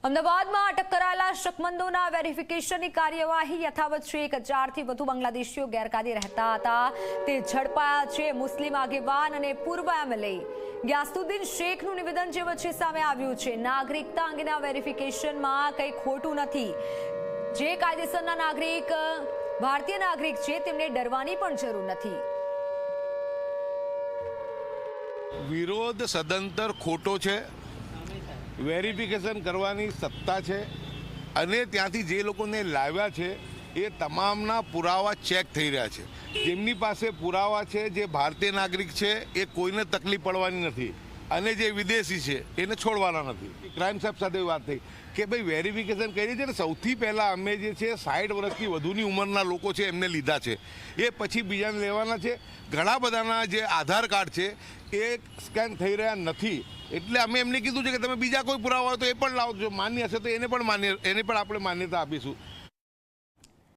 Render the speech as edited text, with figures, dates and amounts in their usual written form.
અમદાવાદમાં અટક કરાયેલા શકમંદોના વેરિફિકેશનની કાર્યવાહી યથાવત છે। 1000થી વધુ બાંગ્લાદેશીઓ ગેરકાયદે રહેતા હતા તે ઝડપાયા છે। મુસ્લિમ આગેવાન અને પૂર્વ એમએલએ ગ્યાસુદ્દીન શેખનું નિવેદન જે વચ્ચે સામે આવ્યું છે। નાગરિકતા અંગેના વેરિફિકેશનમાં કંઈ ખોટું નથી। જે કાયદેસરના નાગરિક ભારતીય નાગરિક છે તેમને ડરવાની પણ જરૂર નથી। વિરોધ સદંતર ખોટો છે। વેરિફિકેશન કરવાની સત્તા છે અને ત્યાંથી જે લોકોને લાવ્યા છે એ તમામના પુરાવા ચેક થઈ રહ્યા છે। જેમની પાસે પુરાવા છે, જે ભારતીય નાગરિક છે, એ કોઈને તકલીફ પડવાની નથી અને જે વિદેશી છે એને છોડવાના નથી। ક્રાઇમ સાહેબ સાથે વાત થઈ કે ભાઈ વેરિફિકેશન કરી છે ને સૌથી પહેલાં અમે જે છે 60 વર્ષથી વધુની ઉંમરના લોકો છે એમને લીધા છે, એ પછી બીજાને લેવાના છે। ઘણા બધાના જે આધાર કાર્ડ છે એ સ્કેન થઈ રહ્યા નથી, એટલે અમે એમને કીધું છે કે તમે બીજા કોઈ પુરાવા હોય તો એ પણ લાવજો, માન્ય હશે તો એને પણ આપણે માન્યતા આપીશું।